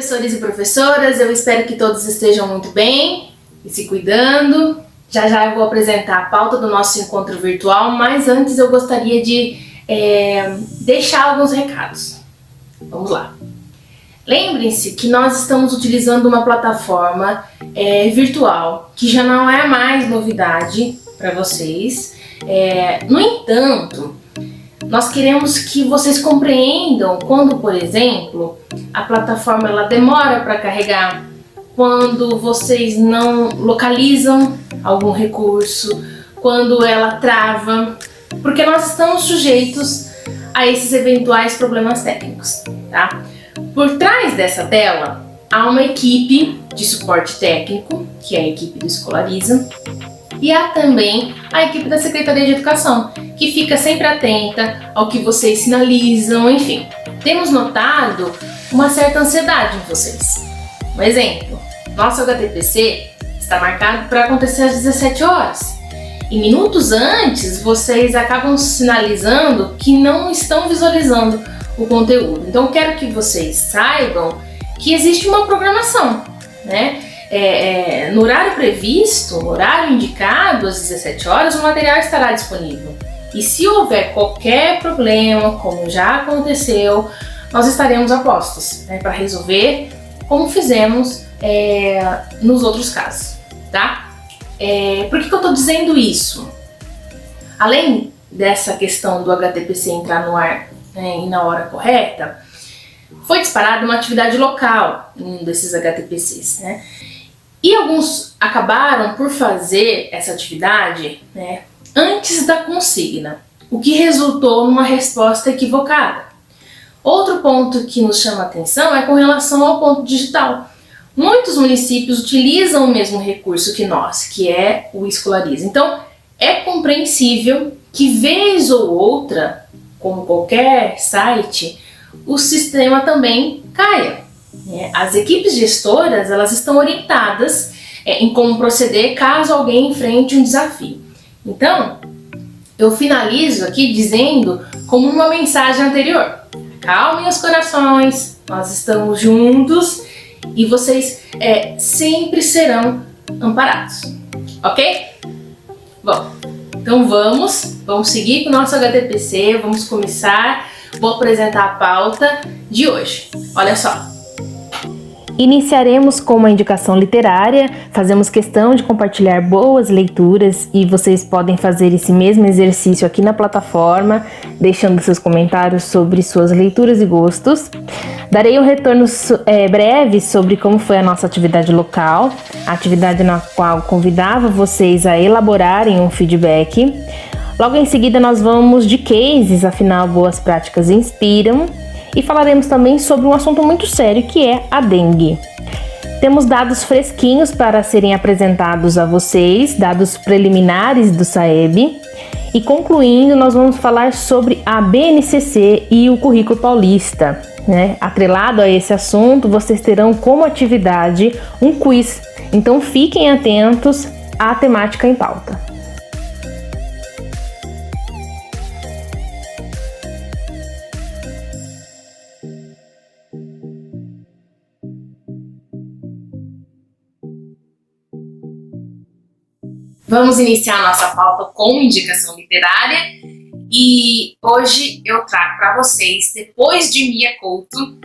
professores e professoras, eu espero que todos estejam muito bem e se cuidando. Já já eu vou apresentar a pauta do nosso encontro virtual, mas antes eu gostaria de deixar alguns recados. Vamos lá. Lembrem-se que nós estamos utilizando uma plataforma virtual, que já não é mais novidade para vocês. No entanto, nós queremos que vocês compreendam quando, por exemplo, a plataforma ela demora para carregar, quando vocês não localizam algum recurso, quando ela trava, porque nós estamos sujeitos a esses eventuais problemas técnicos, tá? Por trás dessa tela há uma equipe de suporte técnico, que é a equipe do Escolariza, e há também a equipe da Secretaria de Educação, que fica sempre atenta ao que vocês sinalizam, enfim. Temos notado uma certa ansiedade em vocês. Um exemplo, nosso HTPC está marcado para acontecer às 17 horas. E minutos antes, vocês acabam sinalizando que não estão visualizando o conteúdo. Então, quero que vocês saibam que existe uma programação, né? No horário previsto, no horário indicado, às 17 horas, o material estará disponível. E se houver qualquer problema, como já aconteceu, nós estaremos a postos, né, para resolver, como fizemos nos outros casos, tá? Por que eu estou dizendo isso? Além dessa questão do HTPC entrar no ar, e na hora correta, foi disparada uma atividade local em um desses HTPCs, né? E alguns acabaram por fazer essa atividade, né, antes da consigna, o que resultou numa resposta equivocada. Outro ponto que nos chama a atenção é com relação ao ponto digital. Muitos municípios utilizam o mesmo recurso que nós, que é o Escolariza. Então, é compreensível que, vez ou outra, como qualquer site, o sistema também caia. As equipes gestoras elas estão orientadas em como proceder caso alguém enfrente um desafio. Então, eu finalizo aqui dizendo como uma mensagem anterior: calmem os corações, nós estamos juntos e vocês sempre serão amparados, ok? Bom, então vamos seguir com o nosso HTPC, vamos começar, vou apresentar a pauta de hoje. Olha só. Iniciaremos com uma indicação literária, fazemos questão de compartilhar boas leituras e vocês podem fazer esse mesmo exercício aqui na plataforma, deixando seus comentários sobre suas leituras e gostos. Darei um retorno breve sobre como foi a nossa atividade local, a atividade na qual convidava vocês a elaborarem um feedback. Logo em seguida nós vamos de cases, afinal boas práticas inspiram. E falaremos também sobre um assunto muito sério que é a dengue. Temos dados fresquinhos para serem apresentados a vocês, dados preliminares do SAEB. E concluindo, nós vamos falar sobre a BNCC e o currículo paulista, né? Atrelado a esse assunto, vocês terão como atividade um quiz. Então fiquem atentos à temática em pauta. Vamos iniciar a nossa pauta com indicação literária e hoje eu trago para vocês, depois de Mia Couto,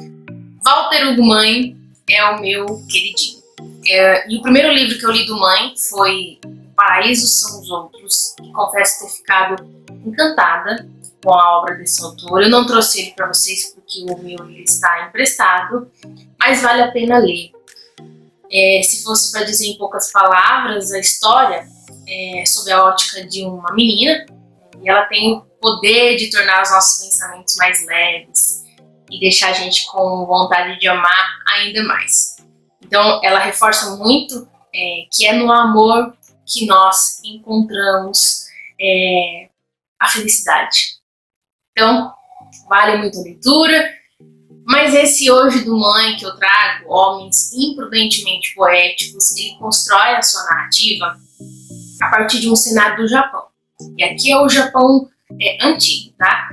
Walter Hugo Mãe é o meu queridinho. E o primeiro livro que eu li do Mãe foi Paraísos São os Outros, e confesso ter ficado encantada com a obra desse autor. Eu não trouxe ele para vocês porque o meu ele está emprestado, mas vale a pena ler. Se fosse para dizer em poucas palavras, a história sob a ótica de uma menina, e ela tem o poder de tornar os nossos pensamentos mais leves e deixar a gente com vontade de amar ainda mais. Então ela reforça muito que é no amor que nós encontramos a felicidade. Então vale muito a leitura, mas esse hoje do Mãe que eu trago, Homens Imprudentemente Poéticos, ele constrói a sua narrativa a partir de um cenário do Japão. E aqui é o Japão antigo, tá?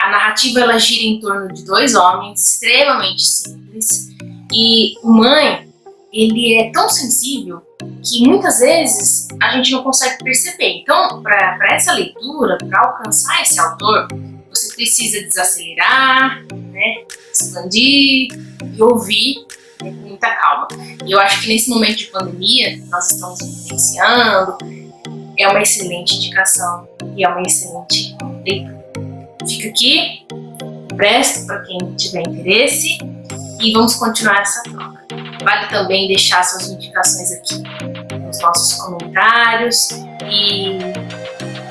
A narrativa ela gira em torno de dois homens extremamente simples E o mãe, ele é tão sensível que muitas vezes a gente não consegue perceber. Então, para essa leitura, para alcançar esse autor, você precisa desacelerar, né, expandir e ouvir, né, com muita calma. E eu acho que nesse momento de pandemia, nós estamos vivenciando, é uma excelente indicação e é uma excelente leitura. Fica aqui, empresto para quem tiver interesse e vamos continuar essa troca. Vale também deixar suas indicações aqui nos nossos comentários e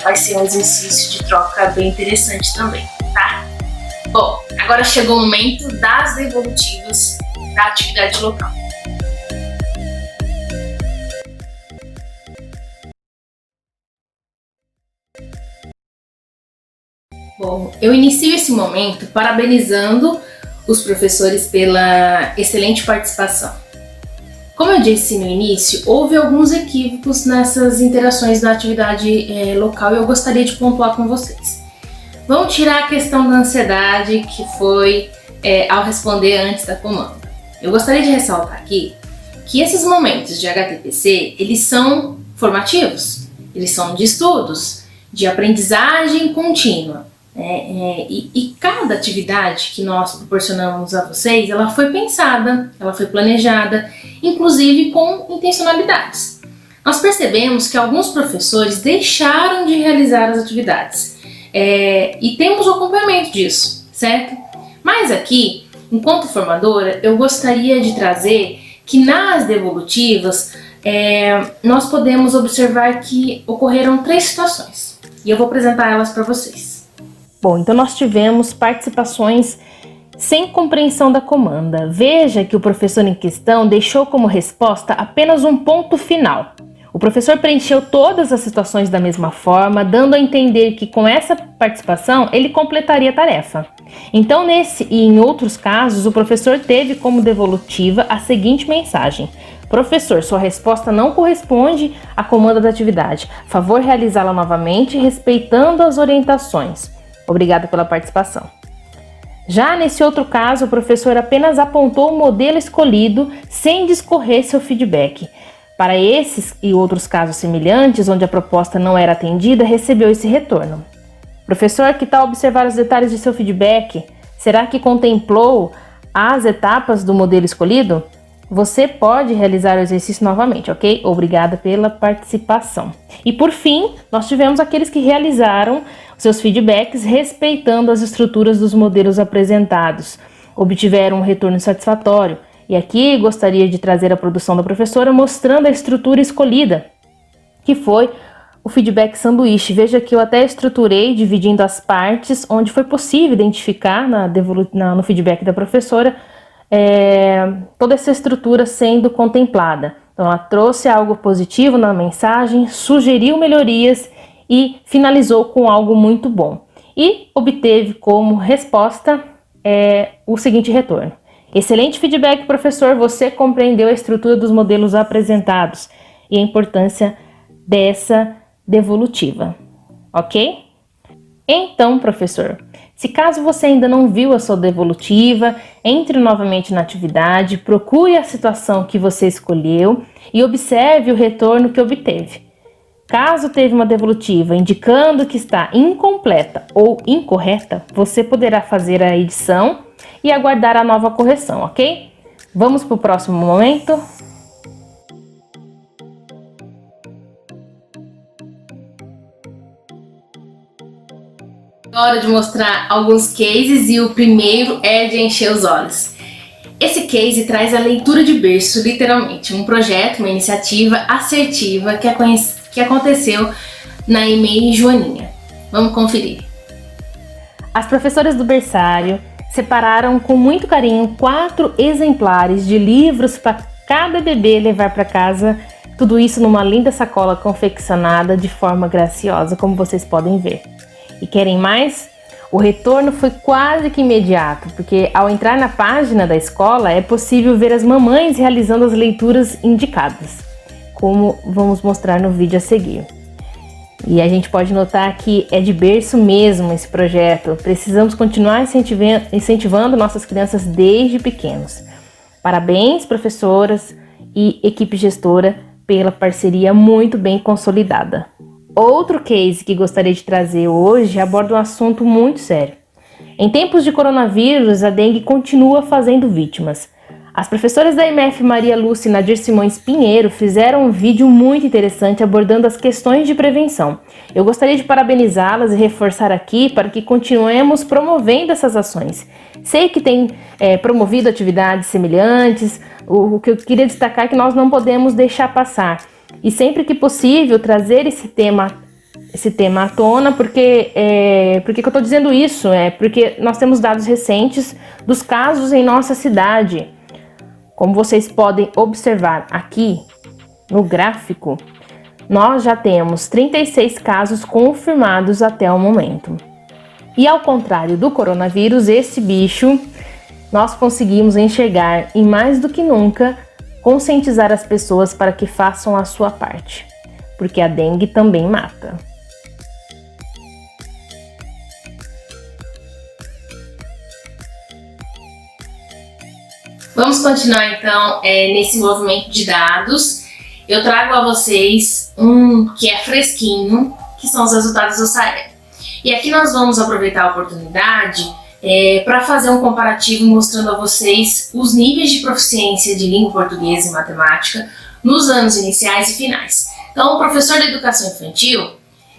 vai ser um exercício de troca bem interessante também, tá? Bom, agora chegou o momento das devolutivas da atividade local. Bom, eu inicio esse momento parabenizando os professores pela excelente participação. Como eu disse no início, houve alguns equívocos nessas interações da atividade local e eu gostaria de pontuar com vocês. Vamos tirar a questão da ansiedade que foi ao responder antes da comanda. Eu gostaria de ressaltar aqui que esses momentos de HTPC, eles são formativos, eles são de estudos, de aprendizagem contínua. E cada atividade que nós proporcionamos a vocês, ela foi pensada, ela foi planejada, inclusive com intencionalidades. Nós percebemos que alguns professores deixaram de realizar as atividades e temos o acompanhamento disso, certo? Mas aqui, enquanto formadora, eu gostaria de trazer que nas devolutivas nós podemos observar que ocorreram 3 situações e eu vou apresentar elas para vocês. Bom, então nós tivemos participações sem compreensão da comanda. Veja que o professor em questão deixou como resposta apenas um ponto final. O professor preencheu todas as situações da mesma forma, dando a entender que com essa participação ele completaria a tarefa. Então, nesse e em outros casos, o professor teve como devolutiva a seguinte mensagem: professor, sua resposta não corresponde à comanda da atividade. Favor realizá-la novamente, respeitando as orientações. Obrigada pela participação. Já nesse outro caso, o professor apenas apontou o modelo escolhido sem discorrer seu feedback. Para esses e outros casos semelhantes, onde a proposta não era atendida, recebeu esse retorno. Professor, que tal observar os detalhes de seu feedback? Será que contemplou as etapas do modelo escolhido? Você pode realizar o exercício novamente, ok? Obrigada pela participação. E por fim, nós tivemos aqueles que realizaram seus feedbacks respeitando as estruturas dos modelos apresentados, obtiveram um retorno satisfatório. E aqui gostaria de trazer a produção da professora mostrando a estrutura escolhida, que foi o feedback sanduíche. Veja que eu até estruturei dividindo as partes onde foi possível identificar no feedback da professora toda essa estrutura sendo contemplada. Então ela trouxe algo positivo na mensagem, sugeriu melhorias e finalizou com algo muito bom. E obteve como resposta o seguinte retorno: excelente feedback, professor, você compreendeu a estrutura dos modelos apresentados e a importância dessa devolutiva, ok? Então, professor, se caso você ainda não viu a sua devolutiva, entre novamente na atividade, procure a situação que você escolheu e observe o retorno que obteve. Caso teve uma devolutiva indicando que está incompleta ou incorreta, você poderá fazer a edição e aguardar a nova correção, ok? Vamos para o próximo momento? Hora de mostrar alguns cases e o primeiro é de encher os olhos. Esse case traz a leitura de berço, literalmente, um projeto, uma iniciativa assertiva que aconteceu na EMEI Joaninha. Vamos conferir. As professoras do berçário separaram com muito carinho 4 exemplares de livros para cada bebê levar para casa, tudo isso numa linda sacola confeccionada de forma graciosa, como vocês podem ver. E querem mais? O retorno foi quase que imediato, porque ao entrar na página da escola é possível ver as mamães realizando as leituras indicadas, como vamos mostrar no vídeo a seguir. E a gente pode notar que é de berço mesmo esse projeto. Precisamos continuar incentivando nossas crianças desde pequenos. Parabéns, professoras e equipe gestora, pela parceria muito bem consolidada. Outro case que gostaria de trazer hoje aborda um assunto muito sério. Em tempos de coronavírus, a dengue continua fazendo vítimas. As professoras da IMF Maria Lúcia e Nadir Simões Pinheiro fizeram um vídeo muito interessante abordando as questões de prevenção. Eu gostaria de parabenizá-las e reforçar aqui para que continuemos promovendo essas ações. Sei que tem promovido atividades semelhantes, o que eu queria destacar é que nós não podemos deixar passar. E sempre que possível trazer esse tema à tona, porque que eu estou dizendo isso? Porque nós temos dados recentes dos casos em nossa cidade. Como vocês podem observar aqui no gráfico, nós já temos 36 casos confirmados até o momento. E ao contrário do coronavírus, esse bicho nós conseguimos enxergar e mais do que nunca conscientizar as pessoas para que façam a sua parte, porque a dengue também mata. Vamos continuar então nesse movimento de dados. Eu trago a vocês um que é fresquinho, que são os resultados do SAEB. E aqui nós vamos aproveitar a oportunidade para fazer um comparativo mostrando a vocês os níveis de proficiência de língua portuguesa e matemática nos anos iniciais e finais. Então, o professor de educação infantil,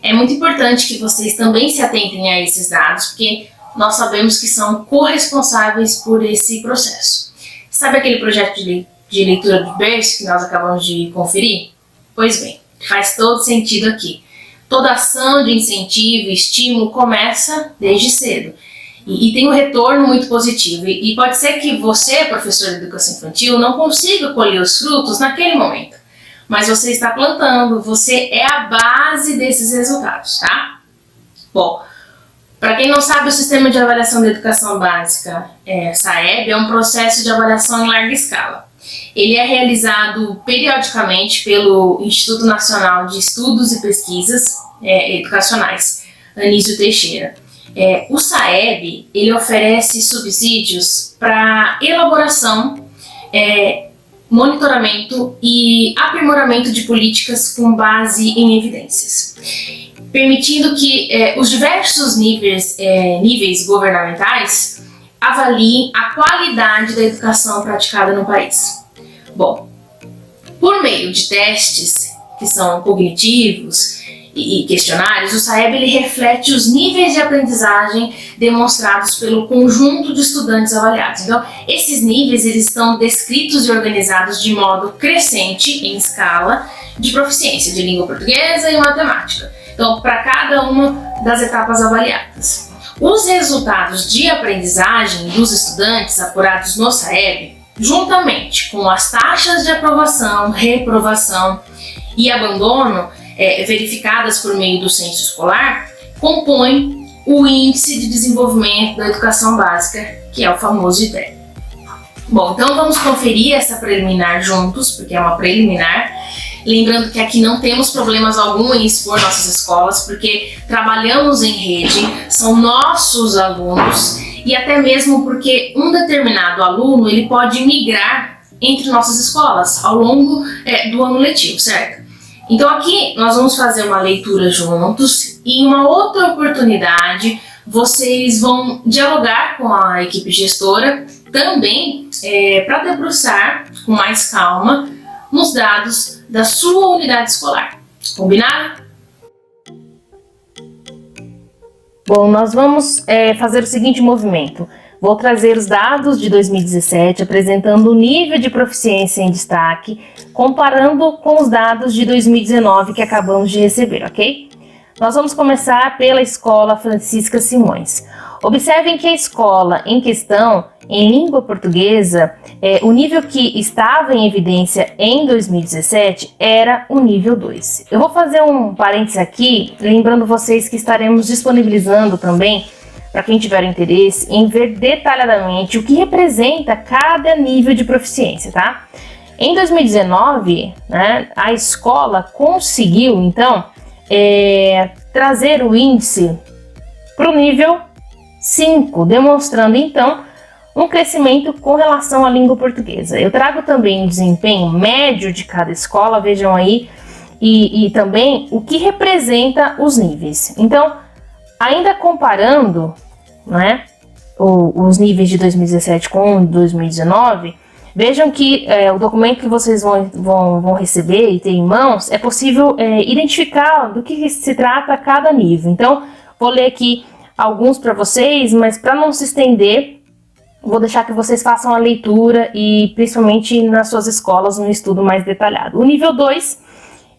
é muito importante que vocês também se atentem a esses dados, porque nós sabemos que são corresponsáveis por esse processo. Sabe aquele projeto de leitura do berço que nós acabamos de conferir? Pois bem, faz todo sentido aqui. Toda ação de incentivo e estímulo começa desde cedo. E tem um retorno muito positivo. E pode ser que você, professor de educação infantil, não consiga colher os frutos naquele momento. Mas você está plantando, você é a base desses resultados, tá? Bom, para quem não sabe, o Sistema de Avaliação da Educação Básica, SAEB, é um processo de avaliação em larga escala. Ele é realizado periodicamente pelo Instituto Nacional de Estudos e Pesquisas Educacionais, Anísio Teixeira. O SAEB, ele oferece subsídios para elaboração, monitoramento e aprimoramento de políticas com base em evidências, permitindo que os diversos níveis governamentais avaliem a qualidade da educação praticada no país. Bom, por meio de testes que são cognitivos e questionários, o SAEB ele reflete os níveis de aprendizagem demonstrados pelo conjunto de estudantes avaliados. Então, esses níveis eles estão descritos e organizados de modo crescente em escala de proficiência de língua portuguesa e matemática. Então, para cada uma das etapas avaliadas. Os resultados de aprendizagem dos estudantes apurados no SAEB, juntamente com as taxas de aprovação, reprovação e abandono verificadas por meio do censo escolar, compõem o Índice de Desenvolvimento da Educação Básica, que é o famoso IDEB. Bom, então vamos conferir essa preliminar juntos, porque é uma preliminar. Lembrando que aqui não temos problemas algum em expor nossas escolas, porque trabalhamos em rede, são nossos alunos, e até mesmo porque um determinado aluno ele pode migrar entre nossas escolas ao longo do ano letivo, certo? Então aqui nós vamos fazer uma leitura juntos e em uma outra oportunidade vocês vão dialogar com a equipe gestora também para debruçar com mais calma nos dados da sua unidade escolar. Combinado? Bom, nós vamos fazer o seguinte movimento. Vou trazer os dados de 2017, apresentando o nível de proficiência em destaque, comparando com os dados de 2019 que acabamos de receber, ok? Nós vamos começar pela Escola Francisca Simões. Observem que a escola em questão, em língua portuguesa, o nível que estava em evidência em 2017 era o nível 2. Eu vou fazer um parênteses aqui, lembrando vocês que estaremos disponibilizando também, para quem tiver interesse, em ver detalhadamente o que representa cada nível de proficiência, tá? Em 2019, né, a escola conseguiu, então, trazer o índice para o nível 5, demonstrando, então, um crescimento com relação à língua portuguesa. Eu trago também o desempenho médio de cada escola, vejam aí, e também o que representa os níveis. Então, ainda comparando, né, os níveis de 2017 com 2019, vejam que o documento que vocês vão receber e ter em mãos, é possível identificar do que se trata cada nível. Então, vou ler aqui alguns para vocês, mas para não se estender, vou deixar que vocês façam a leitura e principalmente nas suas escolas um estudo mais detalhado. O nível 2,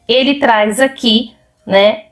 ele traz aqui, né,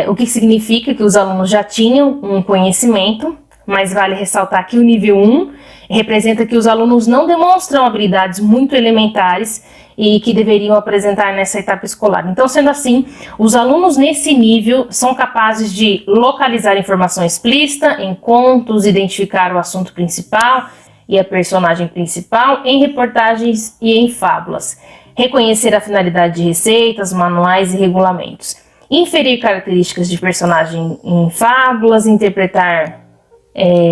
o que significa que os alunos já tinham um conhecimento, mas vale ressaltar que o nível 1 representa que os alunos não demonstram habilidades muito elementares e que deveriam apresentar nessa etapa escolar. Então, sendo assim, os alunos nesse nível são capazes de localizar informação explícita em contos, identificar o assunto principal e a personagem principal em reportagens e em fábulas, reconhecer a finalidade de receitas, manuais e regulamentos, inferir características de personagem em fábulas, interpretar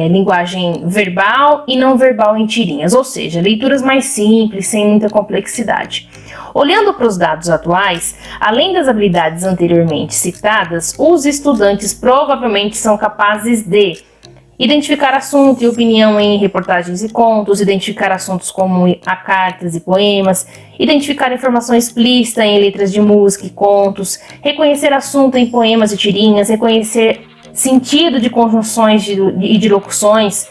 linguagem verbal e não verbal em tirinhas, ou seja, leituras mais simples, sem muita complexidade. Olhando para os dados atuais, além das habilidades anteriormente citadas, os estudantes provavelmente são capazes de identificar assunto e opinião em reportagens e contos, identificar assuntos como a cartas e poemas, identificar informação explícita em letras de música e contos, reconhecer assunto em poemas e tirinhas, reconhecer sentido de conjunções e de locuções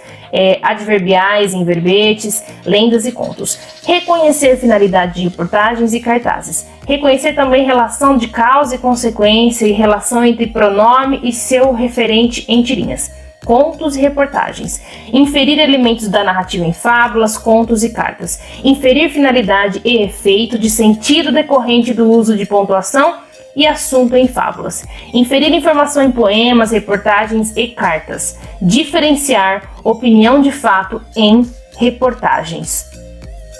adverbiais em verbetes, lendas e contos. Reconhecer finalidade de reportagens e cartazes. Reconhecer também relação de causa e consequência e relação entre pronome e seu referente em tirinhas, contos e reportagens. Inferir elementos da narrativa em fábulas, contos e cartas. Inferir finalidade e efeito de sentido decorrente do uso de pontuação e assunto em fábulas. Inferir informação em poemas, reportagens e cartas. Diferenciar opinião de fato em reportagens.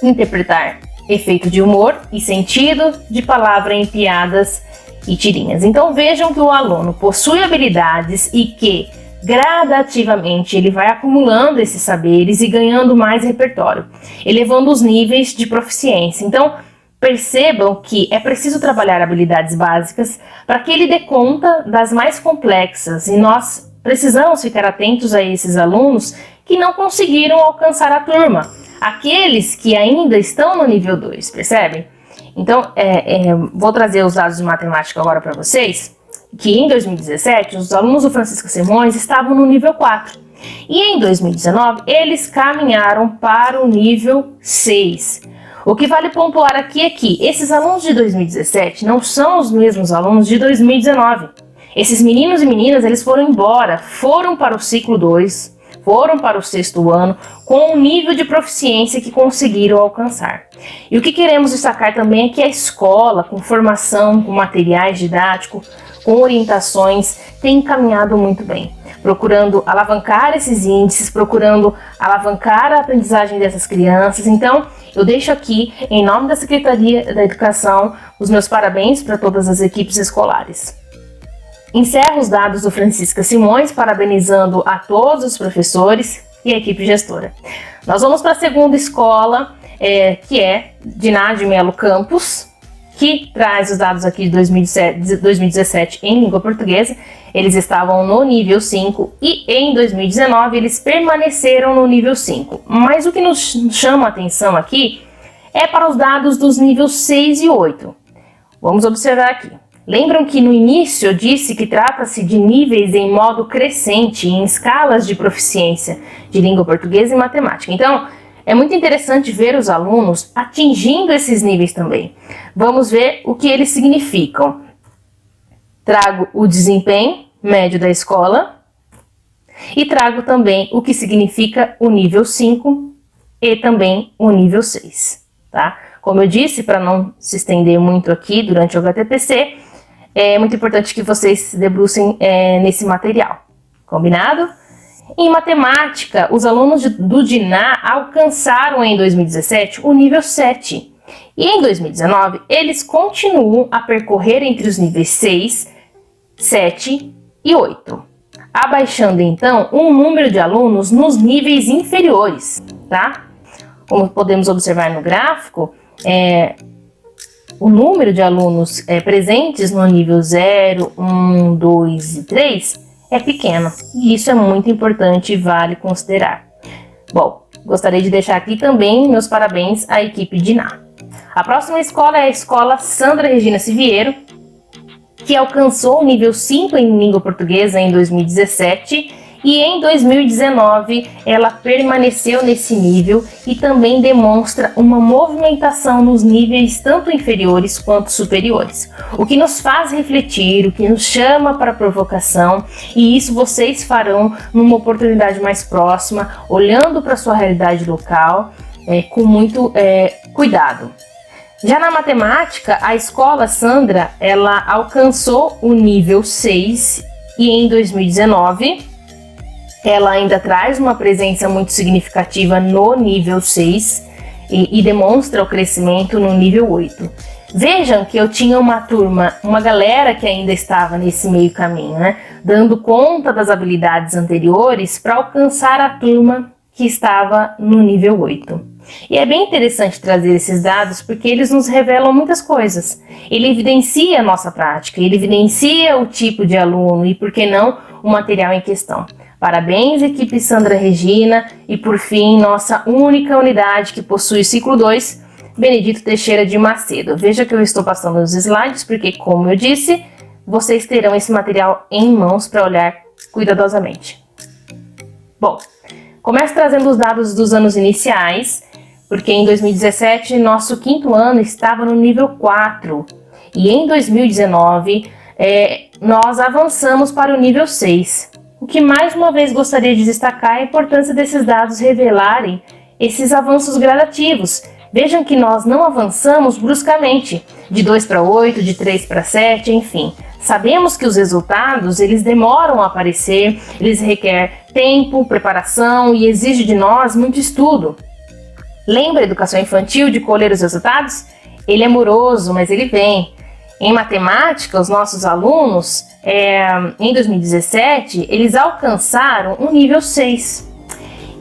Interpretar efeito de humor e sentido de palavra em piadas e tirinhas. Então vejam que o aluno possui habilidades e que gradativamente ele vai acumulando esses saberes e ganhando mais repertório, elevando os níveis de proficiência. Então percebam que é preciso trabalhar habilidades básicas para que ele dê conta das mais complexas, e nós precisamos ficar atentos a esses alunos que não conseguiram alcançar a turma, aqueles que ainda estão no nível 2, percebem? Então, vou trazer os dados de matemática agora para vocês, que em 2017 os alunos do Francisco Simões estavam no nível 4, e em 2019 eles caminharam para o nível 6. O que vale pontuar aqui é que esses alunos de 2017 não são os mesmos alunos de 2019. Esses meninos e meninas, eles foram embora, foram para o ciclo 2, foram para o 6º ano com um nível de proficiência que conseguiram alcançar. E o que queremos destacar também é que a escola, com formação, com materiais didáticos, com orientações, tem caminhado muito bem, procurando alavancar esses índices, procurando alavancar a aprendizagem dessas crianças. Então, eu deixo aqui, em nome da Secretaria da Educação, os meus parabéns para todas as equipes escolares. Encerro os dados do Francisco Simões, parabenizando a todos os professores e a equipe gestora. Nós vamos para a segunda escola, que é Diná de Melo Campos, que traz os dados aqui de 2017 em língua portuguesa. Eles estavam no nível 5 e em 2019 eles permaneceram no nível 5. Mas o que nos chama a atenção aqui é para os dados dos níveis 6 e 8. Vamos observar aqui. Lembram que no início eu disse que trata-se de níveis em modo crescente, em escalas de proficiência de língua portuguesa e matemática. Então, é muito interessante ver os alunos atingindo esses níveis também. Vamos ver o que eles significam. Trago o desempenho médio da escola e trago também o que significa o nível 5 e também o nível 6, tá? Como eu disse, para não se estender muito aqui durante o HTPC, é muito importante que vocês se debrucem nesse material, combinado? Em matemática, os alunos do Diná alcançaram em 2017 o nível 7. E em 2019, eles continuam a percorrer entre os níveis 6, 7 e 8, abaixando então um número de alunos nos níveis inferiores. tá? Como podemos observar no gráfico, o número de alunos presentes no nível 0, 1, 2 e 3 é pequeno. E isso é muito importante e vale considerar. Bom, gostaria de deixar aqui também meus parabéns à equipe de Iná. A próxima escola é a escola Sandra Regina Siviero, que alcançou o nível 5 em língua portuguesa em 2017 e em 2019 ela permaneceu nesse nível e também demonstra uma movimentação nos níveis tanto inferiores quanto superiores, o que nos faz refletir, o que nos chama para provocação, e isso vocês farão numa oportunidade mais próxima, olhando para a sua realidade local com muito cuidado. Já na matemática, a escola Sandra ela alcançou o nível 6 e em 2019 ela ainda traz uma presença muito significativa no nível 6 e demonstra o crescimento no nível 8. Vejam que eu tinha uma turma, uma galera que ainda estava nesse meio caminho, né? Dando conta das habilidades anteriores para alcançar a turma que estava no nível 8. E é bem interessante trazer esses dados porque eles nos revelam muitas coisas. Ele evidencia a nossa prática, ele evidencia o tipo de aluno e, por que não, o material em questão. Parabéns, equipe Sandra Regina, e por fim, nossa única unidade que possui o ciclo 2, Benedito Teixeira de Macedo. Veja que eu estou passando os slides porque, como eu disse, vocês terão esse material em mãos para olhar cuidadosamente. Bom, começo trazendo os dados dos anos iniciais, porque em 2017 nosso quinto ano estava no nível 4 e em 2019 nós avançamos para o nível 6. O que mais uma vez gostaria de destacar é a importância desses dados revelarem esses avanços gradativos. Vejam que nós não avançamos bruscamente, de 2 para 8, de 3 para 7, enfim. Sabemos que os resultados, eles demoram a aparecer, eles requerem tempo, preparação e exigem de nós muito estudo. Lembra a educação infantil de colher os resultados? Ele é moroso, mas ele vem. Em matemática, os nossos alunos, em 2017, eles alcançaram o nível 6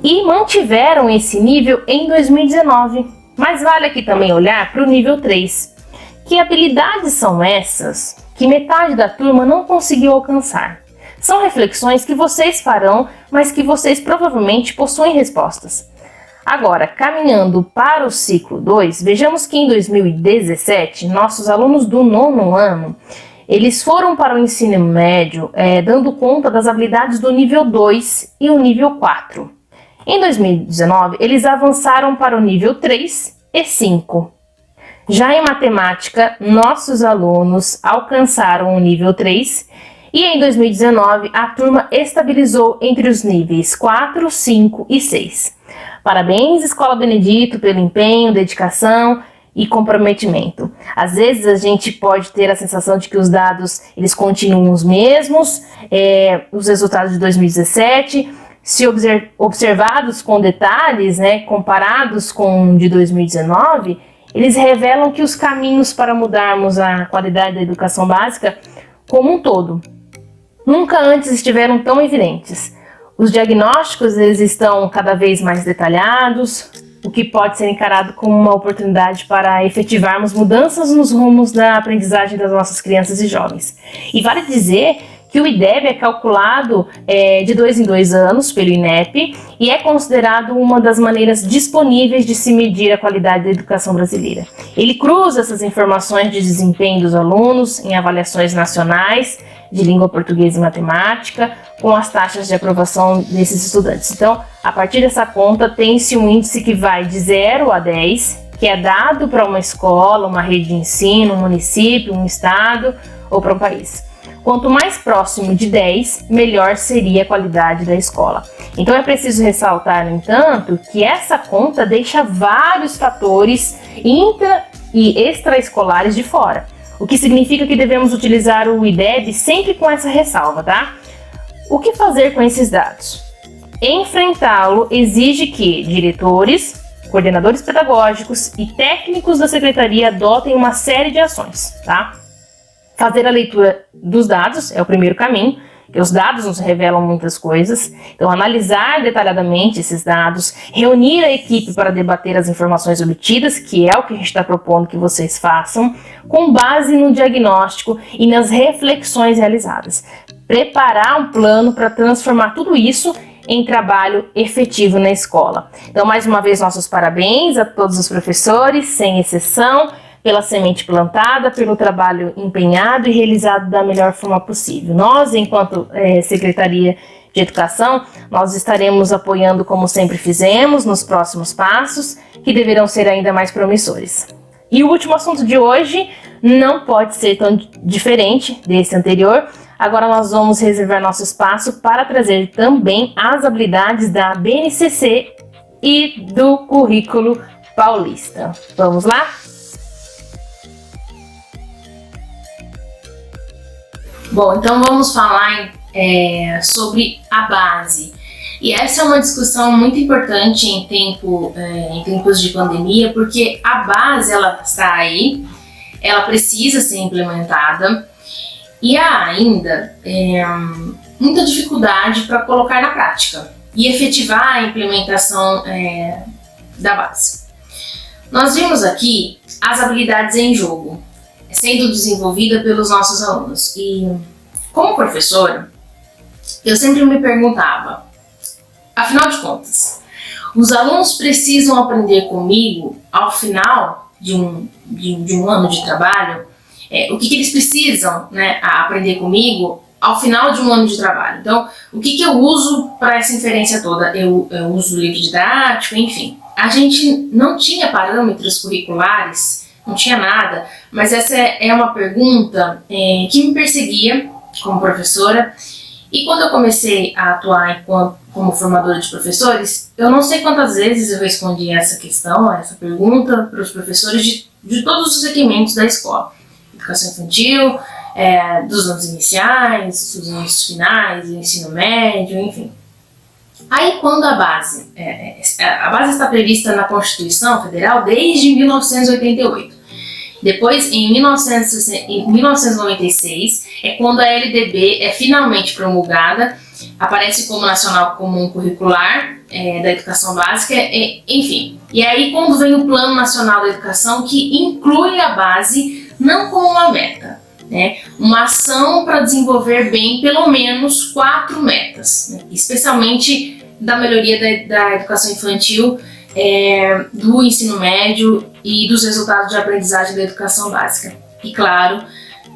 e mantiveram esse nível em 2019. Mas vale aqui também olhar para o nível 3. Que habilidades são essas que metade da turma não conseguiu alcançar? São reflexões que vocês farão, mas que vocês provavelmente possuem respostas. Agora, caminhando para o ciclo 2, vejamos que em 2017, nossos alunos do 9º ano, eles foram para o ensino médio dando conta das habilidades do nível 2 e o nível 4. Em 2019, eles avançaram para o nível 3 e 5. Já em matemática, nossos alunos alcançaram o nível 3 e em 2019 a turma estabilizou entre os níveis 4, 5 e 6. Parabéns, Escola Benedito, pelo empenho, dedicação e comprometimento. Às vezes a gente pode ter a sensação de que os dados eles continuam os mesmos, os resultados de 2017, se observados com detalhes, comparados com de 2019, eles revelam que os caminhos para mudarmos a qualidade da educação básica como um todo nunca antes estiveram tão evidentes. Os diagnósticos eles estão cada vez mais detalhados, o que pode ser encarado como uma oportunidade para efetivarmos mudanças nos rumos da aprendizagem das nossas crianças e jovens. E vale dizer que o IDEB é calculado de 2 em 2 anos pelo INEP e é considerado uma das maneiras disponíveis de se medir a qualidade da educação brasileira. Ele cruza essas informações de desempenho dos alunos em avaliações nacionais de língua portuguesa e matemática com as taxas de aprovação desses estudantes. Então, a partir dessa conta, tem-se um índice que vai de 0 a 10, que é dado para uma escola, uma rede de ensino, um município, um estado ou para um país. Quanto mais próximo de 10, melhor seria a qualidade da escola. Então é preciso ressaltar, no entanto, que essa conta deixa vários fatores intra- e extraescolares de fora, o que significa que devemos utilizar o IDEB sempre com essa ressalva, tá? O que fazer com esses dados? Enfrentá-lo exige que diretores, coordenadores pedagógicos e técnicos da secretaria adotem uma série de ações, tá? Fazer a leitura dos dados é o primeiro caminho, que os dados nos revelam muitas coisas. Então, analisar detalhadamente esses dados, reunir a equipe para debater as informações obtidas, que é o que a gente está propondo que vocês façam, com base no diagnóstico e nas reflexões realizadas. Preparar um plano para transformar tudo isso em trabalho efetivo na escola. Então, mais uma vez, nossos parabéns a todos os professores, sem exceção, pela semente plantada, pelo trabalho empenhado e realizado da melhor forma possível. Nós, enquanto Secretaria de Educação, nós estaremos apoiando como sempre fizemos nos próximos passos, que deverão ser ainda mais promissores. E o último assunto de hoje não pode ser tão diferente desse anterior. Agora nós vamos reservar nosso espaço para trazer também as habilidades da BNCC e do currículo paulista. Vamos lá? Bom, então vamos falar sobre a base. E essa é uma discussão muito importante em tempos de pandemia, porque a base ela está aí, ela precisa ser implementada e há ainda muita dificuldade para colocar na prática e efetivar a implementação da base. Nós vimos aqui as habilidades em jogo sendo desenvolvida pelos nossos alunos e, como professora, eu sempre me perguntava, afinal de contas, os alunos precisam aprender comigo ao final de um ano de trabalho? O que eles precisam, né, aprender comigo ao final de um ano de trabalho? Então, o que eu uso para essa inferência toda? Eu uso o livro didático, enfim. A gente não tinha parâmetros curriculares, não tinha nada, mas essa é uma pergunta que me perseguia como professora. E quando eu comecei a atuar como formadora de professores, eu não sei quantas vezes eu respondi essa questão, essa pergunta para os professores de todos os segmentos da escola. Educação infantil, dos anos iniciais, dos anos finais, do ensino médio, enfim. Aí quando a base está prevista na Constituição Federal desde 1988. Depois, em 1996, é quando a LDB é finalmente promulgada, aparece como Nacional Comum Curricular da Educação Básica, enfim. E aí quando vem o Plano Nacional da Educação, que inclui a base não como uma meta, né? Uma ação para desenvolver bem pelo menos 4 metas, né? Especialmente da melhoria da educação infantil, do ensino médio e dos resultados de aprendizagem da educação básica. E, claro,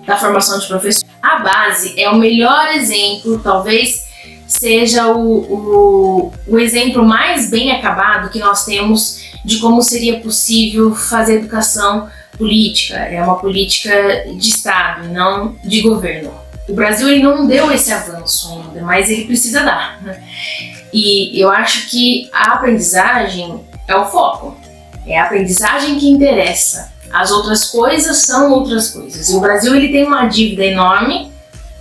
da formação de professores. A base é o melhor exemplo, talvez seja o exemplo mais bem acabado que nós temos de como seria possível fazer educação política. É uma política de Estado, não de governo. O Brasil ele não deu esse avanço ainda, mas ele precisa dar, né? E eu acho que a aprendizagem é o foco. É a aprendizagem que interessa. As outras coisas são outras coisas. E o Brasil ele tem uma dívida enorme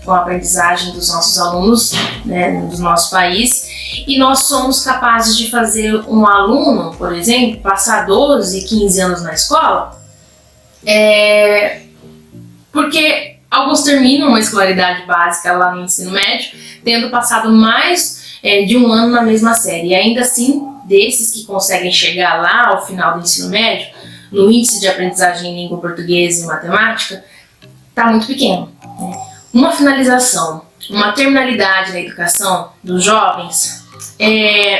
com a aprendizagem dos nossos alunos, né, do nosso país. E nós somos capazes de fazer um aluno, por exemplo, passar 12, 15 anos na escola, porque alguns terminam uma escolaridade básica lá no ensino médio, tendo passado mais de um ano na mesma série. E ainda assim, desses que conseguem chegar lá ao final do ensino médio, no índice de aprendizagem em língua portuguesa e matemática, está muito pequeno, né? Uma finalização, uma terminalidade da educação dos jovens,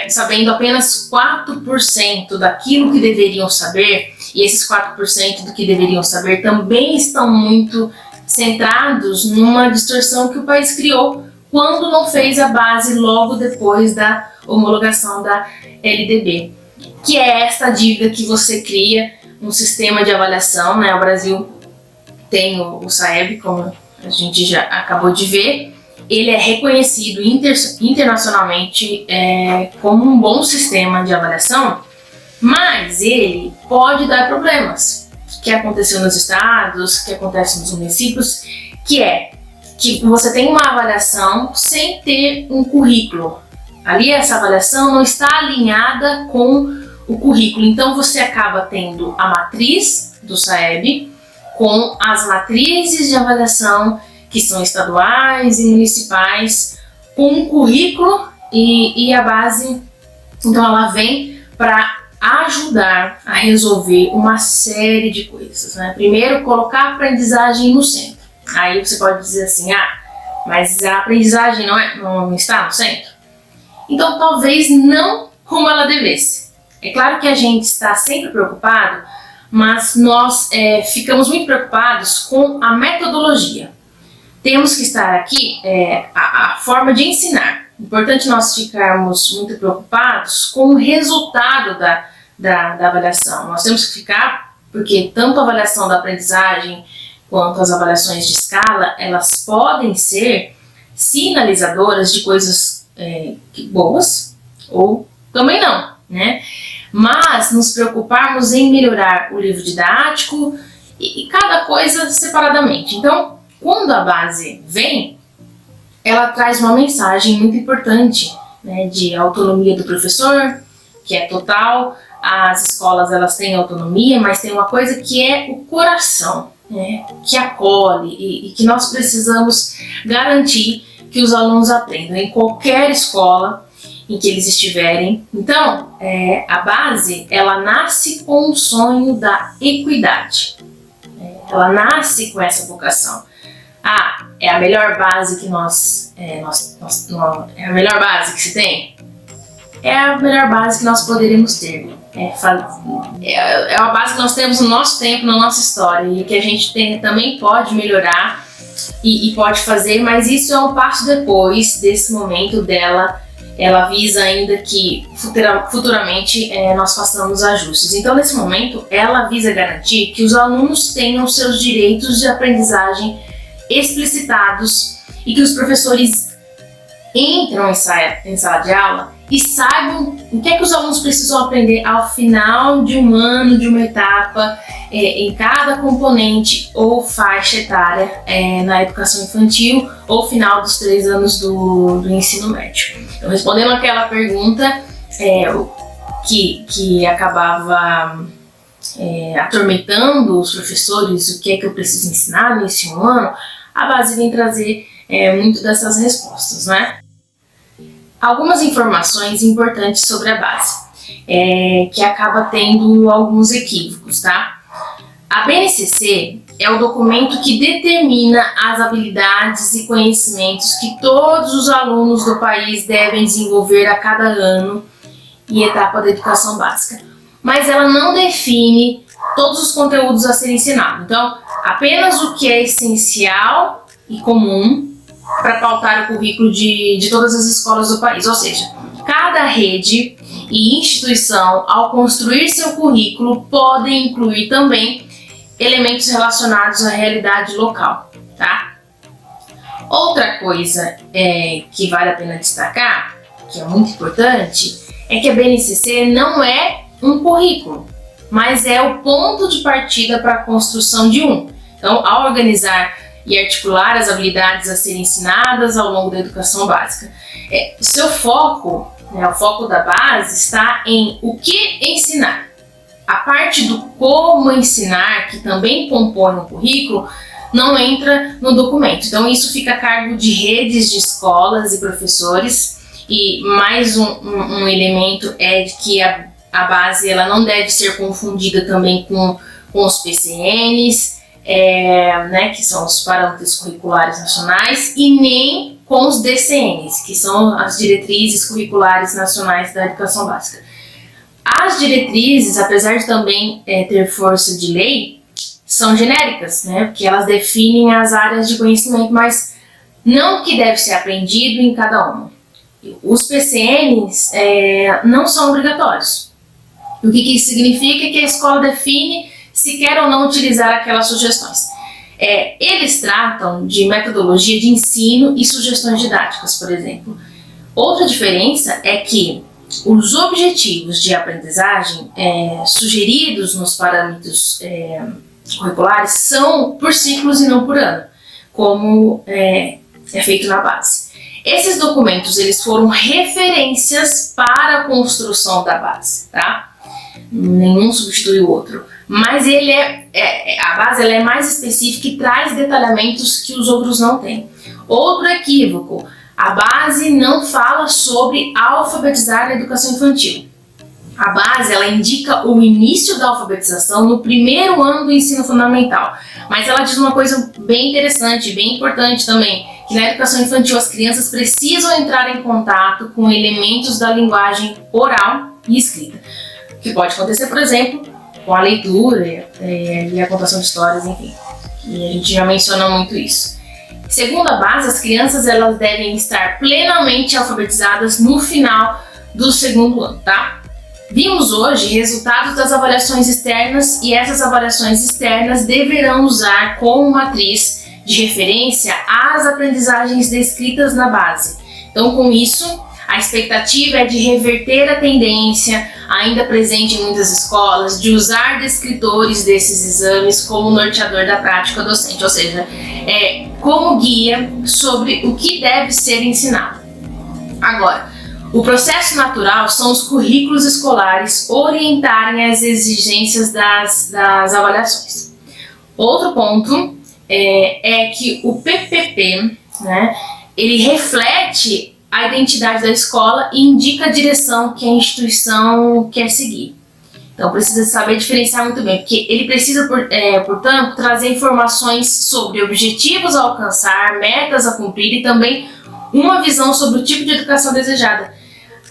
sabendo apenas 4% daquilo que deveriam saber, e esses 4% do que deveriam saber também estão muito centrados numa distorção que o país criou quando não fez a base logo depois da homologação da LDB, que é esta dívida que você cria um sistema de avaliação, né? O Brasil tem o SAEB, como a gente já acabou de ver. Ele é reconhecido internacionalmente como um bom sistema de avaliação, mas ele pode dar problemas, que aconteceu nos estados, que acontece nos municípios, que você tem uma avaliação sem ter um currículo. Ali essa avaliação não está alinhada com o currículo, então você acaba tendo a matriz do SAEB com as matrizes de avaliação que são estaduais e municipais, com um currículo e a base, então ela vem para ajudar a resolver uma série de coisas, né? Primeiro, colocar a aprendizagem no centro. Aí você pode dizer assim, mas a aprendizagem não está no centro? Então talvez não como ela devesse. É claro que a gente está sempre preocupado, mas nós ficamos muito preocupados com a metodologia. Temos que estar aqui a forma de ensinar. É importante nós ficarmos muito preocupados com o resultado da avaliação. Nós temos que ficar, porque tanto a avaliação da aprendizagem quanto as avaliações de escala, elas podem ser sinalizadoras de coisas boas ou também não, né? Mas nos preocuparmos em melhorar o livro didático e cada coisa separadamente. Então, quando a base vem, ela traz uma mensagem muito importante, né, de autonomia do professor, que é total. As escolas elas têm autonomia, mas tem uma coisa que é o coração, né, que acolhe e que nós precisamos garantir que os alunos aprendam em qualquer escola em que eles estiverem. Então, a base, ela nasce com o sonho da equidade. Ela nasce com essa vocação. É a melhor base que é a melhor base que se tem? É a melhor base que nós poderíamos ter. É uma base que nós temos no nosso tempo, na nossa história, e que a gente também pode melhorar e pode fazer, mas isso é um passo depois desse momento dela. Ela visa ainda que futuramente nós façamos ajustes. Então, nesse momento, ela visa garantir que os alunos tenham seus direitos de aprendizagem explicitados e que os professores entram em sala de aula e saibam o que é que os alunos precisam aprender ao final de um ano, de uma etapa, em cada componente ou faixa etária na educação infantil ou final dos 3 anos do ensino médio. Então, respondendo aquela pergunta que acabava atormentando os professores, o que é que eu preciso ensinar no ensino ano, a base vem trazer muito dessas respostas, né? Algumas informações importantes sobre a base, que acaba tendo alguns equívocos, tá? A BNCC é o documento que determina as habilidades e conhecimentos que todos os alunos do país devem desenvolver a cada ano e etapa da educação básica. Mas ela não define todos os conteúdos a serem ensinados. Então, apenas o que é essencial e comum para pautar o currículo de todas as escolas do país. Ou seja, cada rede e instituição, ao construir seu currículo, podem incluir também elementos relacionados à realidade local, tá? Outra coisa que vale a pena destacar, que é muito importante, é que a BNCC não é um currículo, mas é o ponto de partida para a construção de um. Então, ao organizar e articular as habilidades a serem ensinadas ao longo da educação básica, seu foco, o foco da base está em o que ensinar. A parte do como ensinar, que também compõe o currículo, não entra no documento. Então, isso fica a cargo de redes de escolas e professores. E mais um elemento é que a base ela não deve ser confundida também com os PCNs, que são os Parâmetros Curriculares Nacionais, e nem com os DCNs, que são as Diretrizes Curriculares Nacionais da Educação Básica. As diretrizes, apesar de também ter força de lei, são genéricas, né? Porque elas definem as áreas de conhecimento, mas não o que deve ser aprendido em cada uma. Os PCNs não são obrigatórios. O que isso significa é que a escola define se quer ou não utilizar aquelas sugestões. Eles tratam de metodologia de ensino e sugestões didáticas, por exemplo. Outra diferença é que os objetivos de aprendizagem sugeridos nos parâmetros curriculares são por ciclos e não por ano, como é feito na base. Esses documentos eles foram referências para a construção da base, tá? Nenhum substitui o outro. mas a base ela é mais específica e traz detalhamentos que os outros não têm. Outro equívoco, a base não fala sobre alfabetizar na educação infantil. A base ela indica o início da alfabetização no primeiro ano do ensino fundamental, mas ela diz uma coisa bem interessante, bem importante também, que na educação infantil as crianças precisam entrar em contato com elementos da linguagem oral e escrita, que pode acontecer, por exemplo, com a leitura e a contação de histórias, enfim, e a gente já menciona muito isso. Segundo a base, as crianças elas devem estar plenamente alfabetizadas no final do segundo ano, tá? Vimos hoje resultados das avaliações externas e essas avaliações externas deverão usar como matriz de referência as aprendizagens descritas na base. Então, com isso, a expectativa é de reverter a tendência, ainda presente em muitas escolas, de usar descritores desses exames como norteador da prática docente, ou seja, como guia sobre o que deve ser ensinado. Agora, o processo natural são os currículos escolares orientarem as exigências das avaliações. Outro ponto é que o PPP, né, ele reflete a identidade da escola e indica a direção que a instituição quer seguir. Então precisa saber diferenciar muito bem, porque ele precisa, portanto, trazer informações sobre objetivos a alcançar, metas a cumprir e também uma visão sobre o tipo de educação desejada,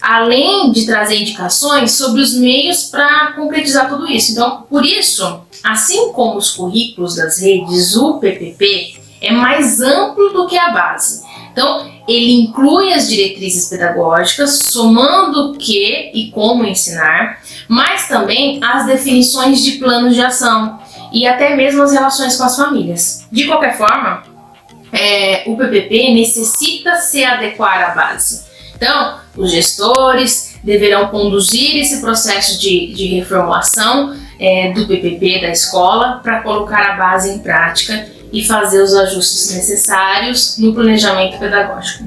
além de trazer indicações sobre os meios para concretizar tudo isso. Então, por isso, assim como os currículos das redes, o PPP é mais amplo do que a base. Então, ele inclui as diretrizes pedagógicas, somando o que e como ensinar, mas também as definições de planos de ação e até mesmo as relações com as famílias. De qualquer forma, o PPP necessita se adequar à base. Então, os gestores deverão conduzir esse processo de reformulação do PPP da escola para colocar a base em prática e fazer os ajustes necessários no planejamento pedagógico.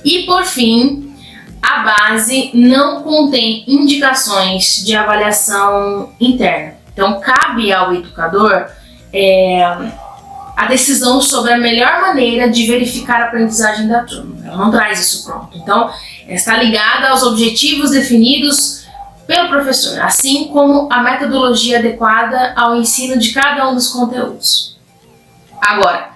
E, por fim, a base não contém indicações de avaliação interna. Então, cabe ao educador a decisão sobre a melhor maneira de verificar a aprendizagem da turma. Ela não traz isso pronto. Então, está ligada aos objetivos definidos pelo professor, assim como a metodologia adequada ao ensino de cada um dos conteúdos. Agora,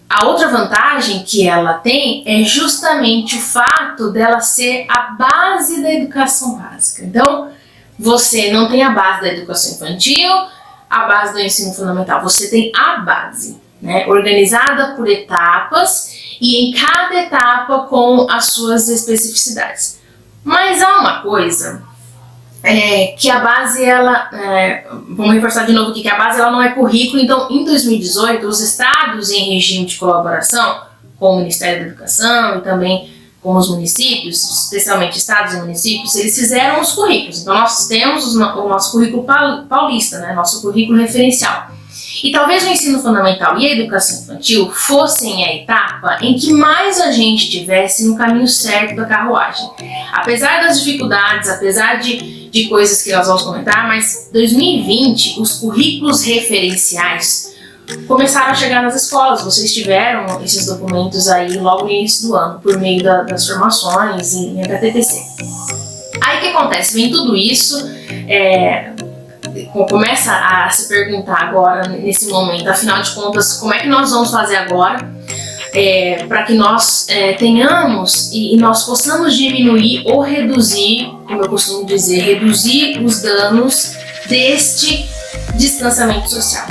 a outra vantagem que ela tem é justamente o fato dela ser a base da educação básica. Então, você não tem a base da educação infantil, a base do ensino fundamental, você tem a base, né, organizada por etapas e em cada etapa com as suas especificidades. Mas há uma coisa que a base, vamos reforçar de novo aqui, que a base ela não é currículo. Então, em 2018, os estados em regime de colaboração com o Ministério da Educação e também com os municípios, especialmente estados e municípios, eles fizeram os currículos. Então, nós temos o nosso currículo paulista, né, nosso currículo referencial. E talvez o ensino fundamental e a educação infantil fossem a etapa em que mais a gente estivesse no caminho certo da carruagem. Apesar das dificuldades, apesar de coisas que nós vamos comentar, mas 2020, os currículos referenciais começaram a chegar nas escolas. Vocês tiveram esses documentos aí logo no início do ano, por meio das formações em HTTC. Aí o que acontece? Vem tudo isso, começa a se perguntar agora, nesse momento, afinal de contas, como é que nós vamos fazer agora para que nós tenhamos e nós possamos diminuir ou reduzir, como eu costumo dizer, reduzir os danos deste distanciamento social.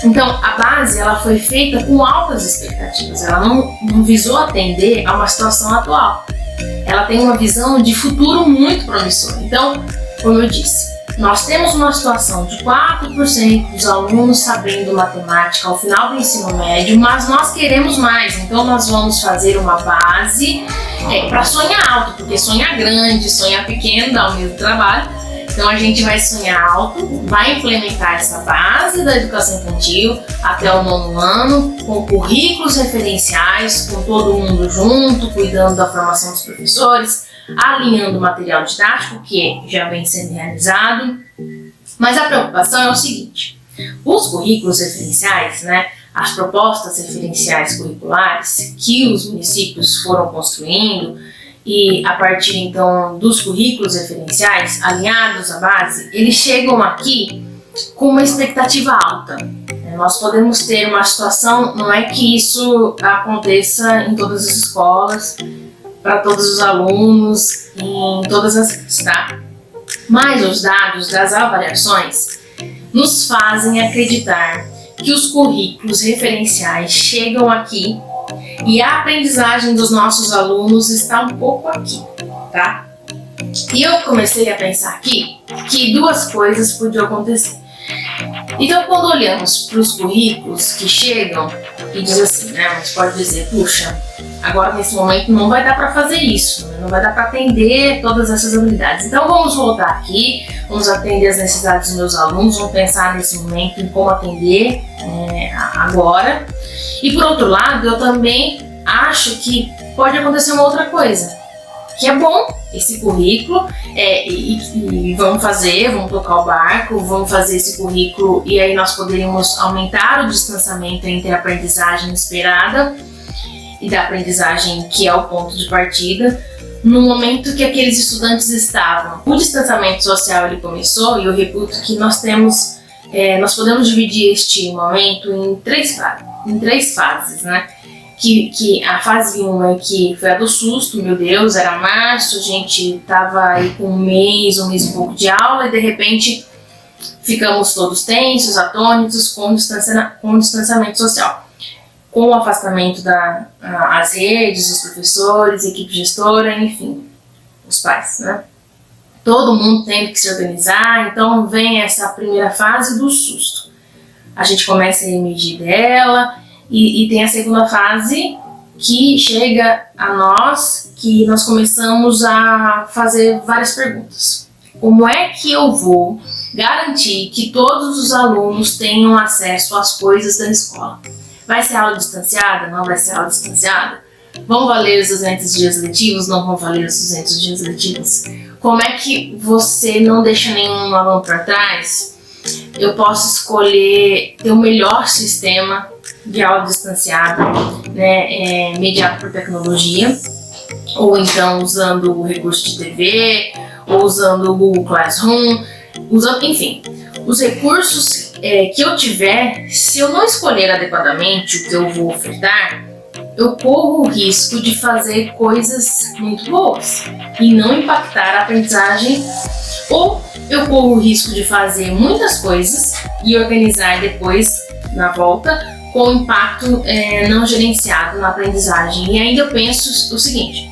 Então, a base ela foi feita com altas expectativas, ela não visou atender a uma situação atual. Ela tem uma visão de futuro muito promissora. Então, como eu disse, nós temos uma situação de 4% dos alunos sabendo matemática ao final do ensino médio, mas nós queremos mais, então nós vamos fazer uma base para sonhar alto, porque sonhar grande, sonhar pequeno dá o mesmo trabalho. Então a gente vai sonhar alto, vai implementar essa base da educação infantil até o 9º ano, com currículos referenciais, com todo mundo junto, cuidando da formação dos professores, alinhando o material didático, que já vem sendo realizado, Mas a preocupação é o seguinte: os currículos referenciais, né, as propostas referenciais curriculares que os municípios foram construindo, e a partir então dos currículos referenciais alinhados à base, eles chegam aqui com uma expectativa alta. Nós podemos ter uma situação, não é que isso aconteça em todas as escolas, para todos os alunos, em todas as redes, tá? Mas os dados das avaliações nos fazem acreditar que os currículos referenciais chegam aqui e a aprendizagem dos nossos alunos está um pouco aqui, tá? E eu comecei a pensar aqui que duas coisas podiam acontecer. Então, quando olhamos para os currículos que chegam e diz assim, né, a gente pode dizer, puxa, agora nesse momento não vai dar para fazer isso, né, não vai dar para atender todas essas habilidades. Então, vamos voltar aqui, vamos atender as necessidades dos meus alunos, vamos pensar nesse momento em como atender agora. E por outro lado, eu também acho que pode acontecer uma outra coisa, que é bom esse currículo, e vamos tocar o barco, vamos fazer esse currículo e aí nós poderíamos aumentar o distanciamento entre a aprendizagem esperada e da aprendizagem que é o ponto de partida, no momento que aqueles estudantes estavam. O distanciamento social ele começou, e eu reputo que nós podemos dividir este momento em três fases, né? Que a fase 1 é que foi a do susto, meu Deus, era março, a gente tava aí com um mês e pouco de aula e de repente ficamos todos tensos, atônitos, com distanciamento social, com o afastamento das redes, os professores, equipe gestora, enfim, os pais, né? Todo mundo tendo que se organizar, então vem essa primeira fase do susto. A gente começa a emergir dela. E tem a segunda fase que chega a nós, que nós começamos a fazer várias perguntas. Como é que eu vou garantir que todos os alunos tenham acesso às coisas da escola? Vai ser aula distanciada? Não vai ser aula distanciada? Vão valer os 200 dias letivos? Não vão valer os 200 dias letivos? Como é que você não deixa nenhum aluno para trás? Eu posso escolher ter o melhor sistema de aula distanciada, né, mediado por tecnologia, ou então usando o recurso de TV, ou usando o Google Classroom, enfim, os recursos que eu tiver. Se eu não escolher adequadamente o que eu vou ofertar, eu corro o risco de fazer coisas muito boas e não impactar a aprendizagem, ou eu corro o risco de fazer muitas coisas e organizar depois, na volta, com impacto não gerenciado na aprendizagem. E ainda eu penso o seguinte: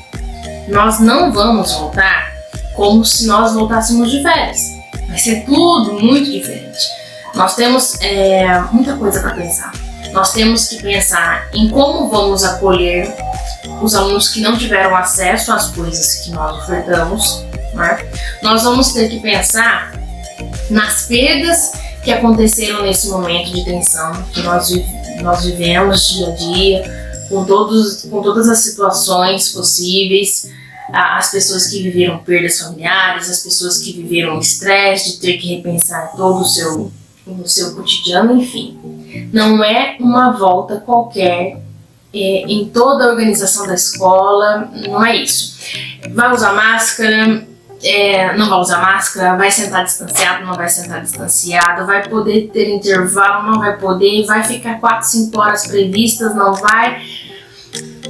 nós não vamos voltar como se nós voltássemos de férias. Vai ser tudo muito diferente. Nós temos muita coisa para pensar. Nós temos que pensar em como vamos acolher os alunos que não tiveram acesso às coisas que nós ofertamos, né? Nós vamos ter que pensar nas perdas que aconteceram nesse momento de tensão que nós vivemos dia a dia, com todas as situações possíveis, as pessoas que viveram perdas familiares, as pessoas que viveram estresse de ter que repensar todo o seu cotidiano, enfim. Não é uma volta qualquer em toda a organização da escola, não é isso. Vai usar máscara, não vai usar máscara, vai sentar distanciado, não vai sentar distanciado, vai poder ter intervalo, não vai poder, vai ficar 4, 5 horas previstas, não vai.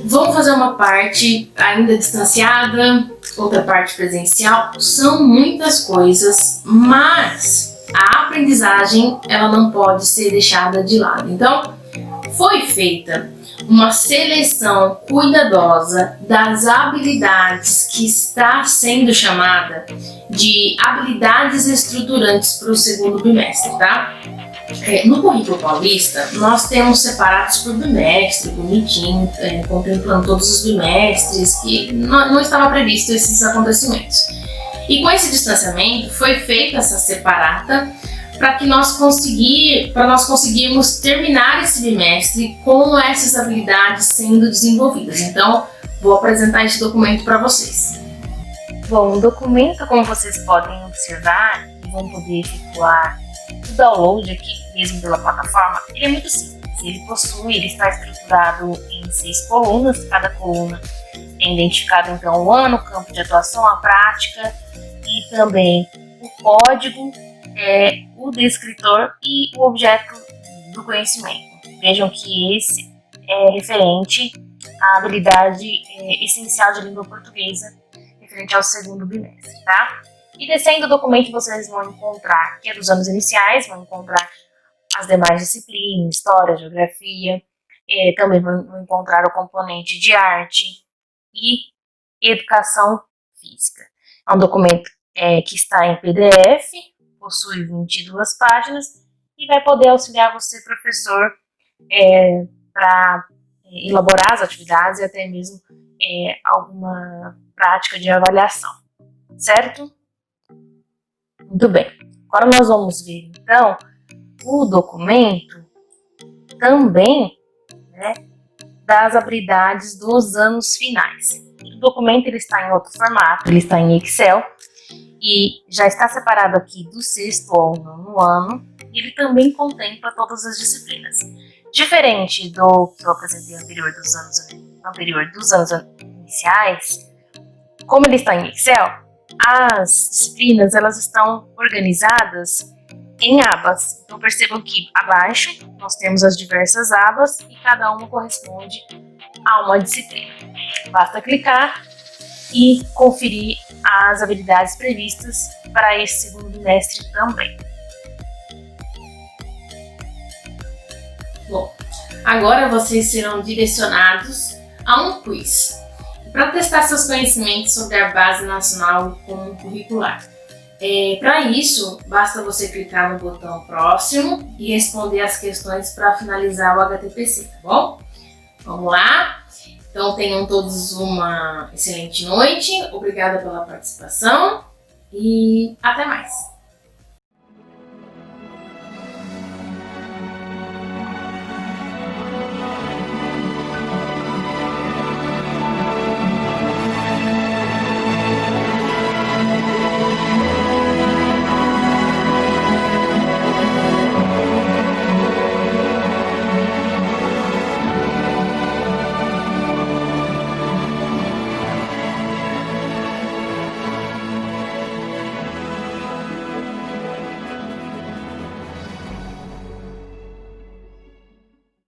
Vamos fazer uma parte ainda distanciada, outra parte presencial. São muitas coisas, mas a aprendizagem ela não pode ser deixada de lado. Então, foi feita uma seleção cuidadosa das habilidades que está sendo chamada de habilidades estruturantes para o segundo bimestre, tá? No currículo paulista, nós temos separados por bimestre, bonitinho, contemplando todos os bimestres, que não estava previsto esses acontecimentos. E com esse distanciamento foi feita essa separata para nós conseguirmos terminar esse bimestre com essas habilidades sendo desenvolvidas. Então, vou apresentar esse documento para vocês. Bom, o documento, como vocês podem observar, e vão poder efetuar o download aqui mesmo pela plataforma, ele é muito simples. Ele está estruturado em 6 colunas, cada coluna é identificado então o ano, o campo de atuação, a prática e também o código, o descritor e o objeto do conhecimento. Vejam que esse é referente à habilidade essencial de língua portuguesa, referente ao segundo bimestre, tá? E descendo o documento vocês vão encontrar, que é dos anos iniciais, vão encontrar as demais disciplinas, história, geografia, também vão encontrar o componente de arte e educação física. É um documento que está em PDF, possui 22 páginas e vai poder auxiliar você, professor, para elaborar as atividades e até mesmo alguma prática de avaliação, certo? Muito bem. Agora nós vamos ver, então, o documento também, né, das habilidades dos anos finais. O documento ele está em outro formato, ele está em Excel e já está separado aqui do 6º ao 9º ano. E ele também contempla todas as disciplinas. Diferente do que eu apresentei anterior dos anos iniciais, como ele está em Excel, as disciplinas elas estão organizadas em abas. Então percebam que abaixo nós temos as diversas abas e cada uma corresponde a uma disciplina. Basta clicar e conferir as habilidades previstas para esse segundo bimestre também. Bom, agora vocês serão direcionados a um quiz para testar seus conhecimentos sobre a Base Nacional Comum Curricular. Para isso, basta você clicar no botão próximo e responder as questões para finalizar o HTPC, tá bom? Vamos lá? Então tenham todos uma excelente noite, obrigada pela participação e até mais!